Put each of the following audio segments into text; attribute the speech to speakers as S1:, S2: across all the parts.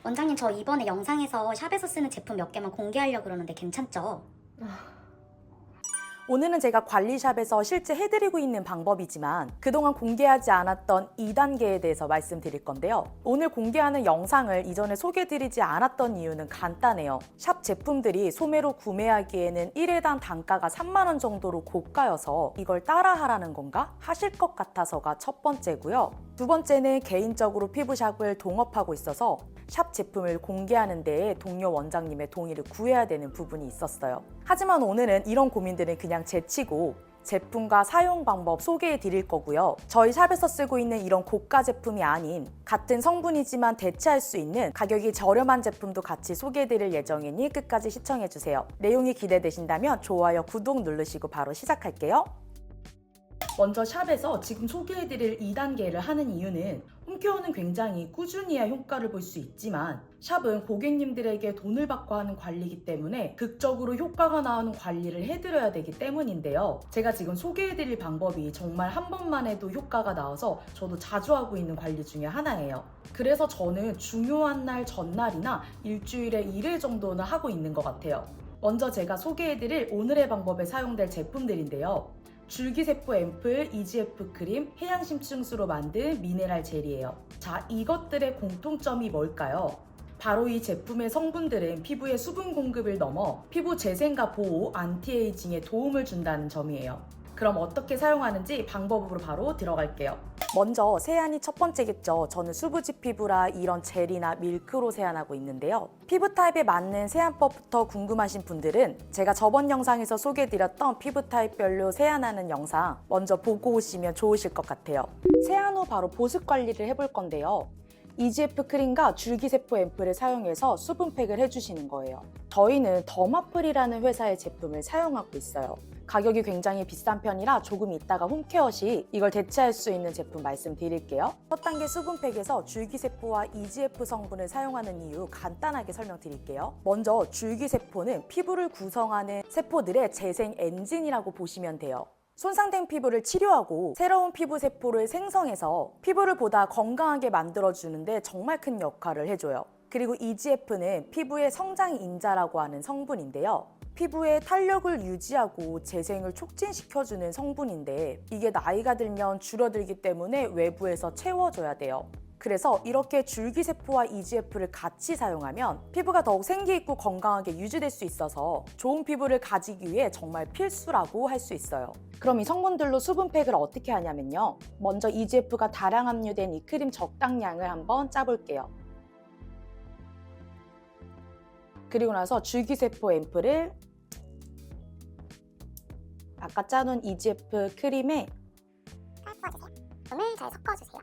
S1: 원장님, 저 이번에 영상에서 샵에서 쓰는 제품 몇 개만 공개하려고 그러는데 괜찮죠?
S2: 오늘은 제가 관리샵에서 실제 해드리고 있는 방법이지만 그동안 공개하지 않았던 2단계에 대해서 말씀드릴 건데요. 오늘 공개하는 영상을 이전에 소개드리지 않았던 이유는 간단해요. 샵 제품들이 소매로 구매하기에는 1회당 단가가 3만 원 정도로 고가여서 이걸 따라하라는 건가? 하실 것 같아서가 첫 번째고요. 두 번째는 개인적으로 피부샵을 동업하고 있어서 샵 제품을 공개하는 데에 동료 원장님의 동의를 구해야 되는 부분이 있었어요. 하지만 오늘은 이런 고민들은 그냥 제치고 제품과 사용 방법 소개해 드릴 거고요. 저희 샵에서 쓰고 있는 이런 고가 제품이 아닌 같은 성분이지만 대체할 수 있는 가격이 저렴한 제품도 같이 소개해 드릴 예정이니 끝까지 시청해 주세요. 내용이 기대되신다면 좋아요, 구독 누르시고 바로 시작할게요. 먼저 샵에서 지금 소개해드릴 2단계를 하는 이유는 홈케어는 굉장히 꾸준히 해야 효과를 볼 수 있지만 샵은 고객님들에게 돈을 받고 하는 관리이기 때문에 극적으로 효과가 나오는 관리를 해드려야 되기 때문인데요. 제가 지금 소개해드릴 방법이 정말 한 번만 해도 효과가 나와서 저도 자주 하고 있는 관리 중에 하나예요. 그래서 저는 중요한 날 전날이나 일주일에 1회 정도는 하고 있는 것 같아요. 먼저 제가 소개해드릴 오늘의 방법에 사용될 제품들인데요. 줄기세포 앰플, EGF 크림, 해양심층수로 만든 미네랄 젤이에요. 자, 이것들의 공통점이 뭘까요? 바로 이 제품의 성분들은 피부의 수분 공급을 넘어 피부 재생과 보호, 안티에이징에 도움을 준다는 점이에요. 그럼 어떻게 사용하는지 방법으로 바로 들어갈게요. 먼저 세안이 첫 번째겠죠. 저는 수부지 피부라 이런 젤이나 밀크로 세안하고 있는데요. 피부 타입에 맞는 세안법부터 궁금하신 분들은 제가 저번 영상에서 소개해드렸던 피부 타입별로 세안하는 영상 먼저 보고 오시면 좋으실 것 같아요. 세안 후 바로 보습 관리를 해볼 건데요. EGF 크림과 줄기세포 앰플을 사용해서 수분팩을 해주시는 거예요. 저희는 더마플이라는 회사의 제품을 사용하고 있어요. 가격이 굉장히 비싼 편이라 조금 있다가 홈케어 시 이걸 대체할 수 있는 제품 말씀드릴게요. 첫 단계 수분팩에서 줄기세포와 EGF 성분을 사용하는 이유 간단하게 설명드릴게요. 먼저 줄기세포는 피부를 구성하는 세포들의 재생 엔진이라고 보시면 돼요. 손상된 피부를 치료하고 새로운 피부 세포를 생성해서 피부를 보다 건강하게 만들어주는데 정말 큰 역할을 해줘요. 그리고 EGF는 피부의 성장 인자라고 하는 성분인데요. 피부의 탄력을 유지하고 재생을 촉진시켜주는 성분인데 이게 나이가 들면 줄어들기 때문에 외부에서 채워줘야 돼요. 그래서 이렇게 줄기세포와 EGF를 같이 사용하면 피부가 더욱 생기있고 건강하게 유지될 수 있어서 좋은 피부를 가지기 위해 정말 필수라고 할 수 있어요. 그럼 이 성분들로 수분팩을 어떻게 하냐면요. 먼저 EGF가 다량 함유된 이 크림 적당량을 한번 짜볼게요. 그리고 나서 줄기세포 앰플을 아까 짜놓은 EGF 크림에
S1: 오늘 잘 섞어주세요.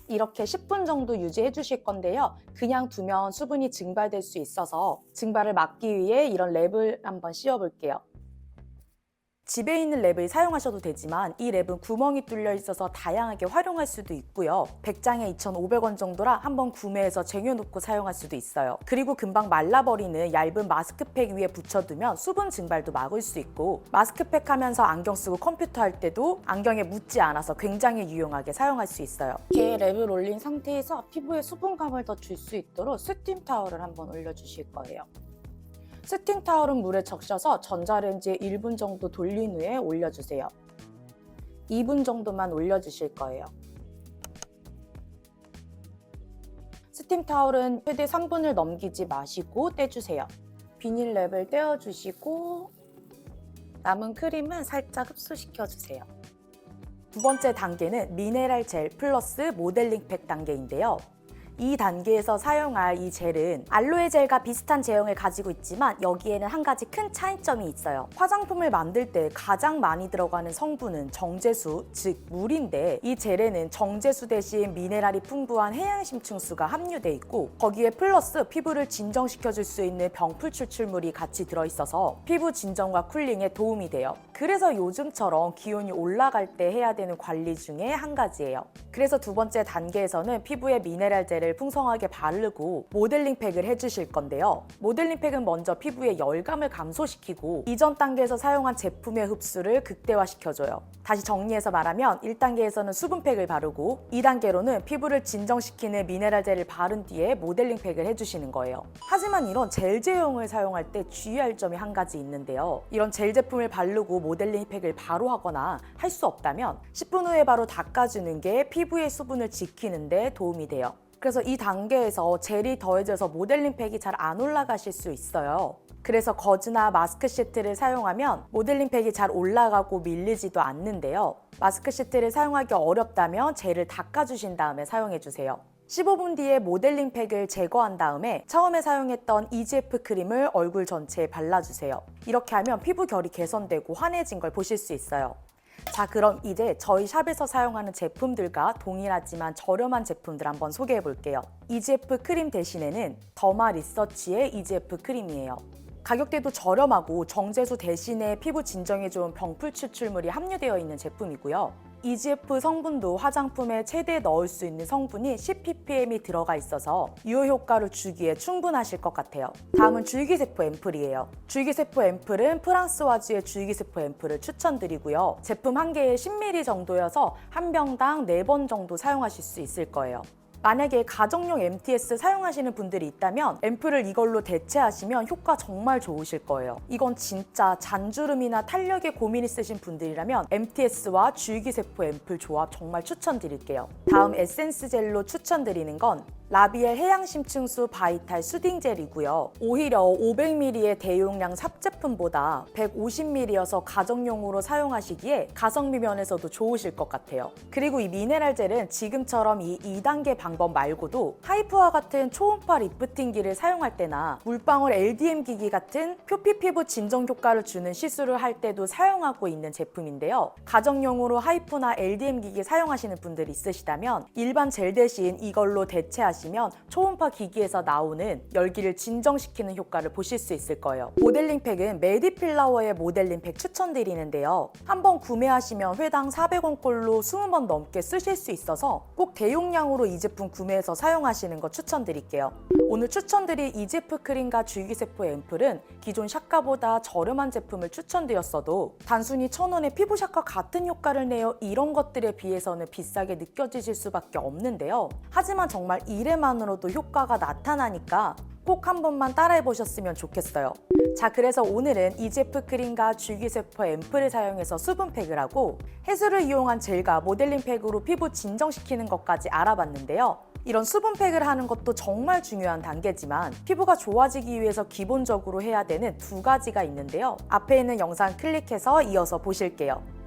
S2: 이렇게 10분 정도 유지해 주실 건데요. 그냥 두면 수분이 증발될 수 있어서 증발을 막기 위해 이런 랩을 한번 씌워 볼게요. 집에 있는 랩을 사용하셔도 되지만 이 랩은 구멍이 뚫려 있어서 다양하게 활용할 수도 있고요. 100장에 2,500원 정도라 한번 구매해서 쟁여놓고 사용할 수도 있어요. 그리고 금방 말라버리는 얇은 마스크팩 위에 붙여두면 수분 증발도 막을 수 있고 마스크팩 하면서 안경 쓰고 컴퓨터 할 때도 안경에 묻지 않아서 굉장히 유용하게 사용할 수 있어요. 이렇게 랩을 올린 상태에서 피부에 수분감을 더 줄 수 있도록 스팀 타월을 한번 올려주실 거예요. 스팀 타월은 물에 적셔서 전자레인지에 1분 정도 돌린 후에 올려주세요. 2분 정도만 올려주실 거예요. 스팀 타월은 최대 3분을 넘기지 마시고 떼주세요. 비닐랩을 떼어주시고 남은 크림은 살짝 흡수시켜주세요. 두 번째 단계는 미네랄 젤 플러스 모델링 팩 단계인데요. 이 단계에서 사용할 이 젤은 알로에 젤과 비슷한 제형을 가지고 있지만 여기에는 한 가지 큰 차이점이 있어요. 화장품을 만들 때 가장 많이 들어가는 성분은 정제수, 즉 물인데 이 젤에는 정제수 대신 미네랄이 풍부한 해양심층수가 함유돼 있고 거기에 플러스 피부를 진정시켜줄 수 있는 병풀 추출물이 같이 들어있어서 피부 진정과 쿨링에 도움이 돼요. 그래서 요즘처럼 기온이 올라갈 때 해야 되는 관리 중에 한 가지예요. 그래서 두 번째 단계에서는 피부에 미네랄 젤을 팩을 풍성하게 바르고 모델링 팩을 해주실 건데요. 모델링 팩은 먼저 피부의 열감을 감소시키고 이전 단계에서 사용한 제품의 흡수를 극대화시켜줘요. 다시 정리해서 말하면 1단계에서는 수분팩을 바르고 2단계로는 피부를 진정시키는 미네랄 젤을 바른 뒤에 모델링 팩을 해주시는 거예요. 하지만 이런 젤 제형을 사용할 때 주의할 점이 한 가지 있는데요. 이런 젤 제품을 바르고 모델링 팩을 바로 하거나 할 수 없다면 10분 후에 바로 닦아주는 게 피부의 수분을 지키는 데 도움이 돼요. 그래서 이 단계에서 젤이 더해져서 모델링 팩이 잘 안 올라가실 수 있어요. 그래서 거즈나 마스크 시트를 사용하면 모델링 팩이 잘 올라가고 밀리지도 않는데요. 마스크 시트를 사용하기 어렵다면 젤을 닦아주신 다음에 사용해주세요. 15분 뒤에 모델링 팩을 제거한 다음에 처음에 사용했던 EGF 크림을 얼굴 전체에 발라주세요. 이렇게 하면 피부 결이 개선되고 환해진 걸 보실 수 있어요. 자, 그럼 이제 저희 샵에서 사용하는 제품들과 동일하지만 저렴한 제품들 한번 소개해 볼게요. EGF 크림 대신에는 더마 리서치의 EGF 크림이에요. 가격대도 저렴하고 정제수 대신에 피부 진정에 좋은 병풀 추출물이 함유되어 있는 제품이고요. EGF 성분도 화장품에 최대 넣을 수 있는 성분이 10ppm이 들어가 있어서 유효 효과를 주기에 충분하실 것 같아요. 다음은 줄기세포 앰플이에요. 줄기세포 앰플은 프랑스와주의 줄기세포 앰플을 추천드리고요. 제품 한 개에 10ml 정도여서 한 병당 4번 정도 사용하실 수 있을 거예요. 만약에 가정용 MTS 사용하시는 분들이 있다면 앰플을 이걸로 대체하시면 효과 정말 좋으실 거예요. 이건 진짜 잔주름이나 탄력에 고민 있으신 분들이라면 MTS와 줄기세포 앰플 조합 정말 추천드릴게요. 다음 에센스 젤로 추천드리는 건 라비엘 해양심층수 바이탈 수딩 젤이고요. 오히려 500ml의 대용량 삽제품보다 150ml여서 가정용으로 사용하시기에 가성비 면에서도 좋으실 것 같아요. 그리고 이 미네랄 젤은 지금처럼 이 2단계 방법 말고도 하이프와 같은 초음파 리프팅기를 사용할 때나 물방울 LDM 기기 같은 표피 피부 진정 효과를 주는 시술을 할 때도 사용하고 있는 제품인데요. 가정용으로 하이프나 LDM 기기 사용하시는 분들이 있으시다면 일반 젤 대신 이걸로 대체하시면 초음파 기기에서 나오는 열기를 진정시키는 효과를 보실 수 있을 거예요. 모델링 팩은 메디필라워의 모델링 팩 추천드리는데요. 한번 구매하시면 회당 400원꼴로 20번 넘게 쓰실 수 있어서 꼭 대용량으로 이 제품 구매해서 사용하시는 거 추천드릴게요. 오늘 추천드릴 EGF 크림과 줄기세포 앰플은 기존 샷가보다 저렴한 제품을 추천드렸어도 단순히 1,000원의 피부샷과 같은 효과를 내요 이런 것들에 비해서는 비싸게 느껴지실 수밖에 없는데요. 하지만 정말 이래만으로도 효과가 나타나니까 꼭 한 번만 따라해 보셨으면 좋겠어요. 자, 그래서 오늘은 EGF 크림과 줄기세포 앰플을 사용해서 수분팩을 하고 해수를 이용한 젤과 모델링 팩으로 피부 진정시키는 것까지 알아봤는데요. 이런 수분팩을 하는 것도 정말 중요한 단계지만 피부가 좋아지기 위해서 기본적으로 해야 되는 2가지가 있는데요. 앞에 있는 영상 클릭해서 이어서 보실게요.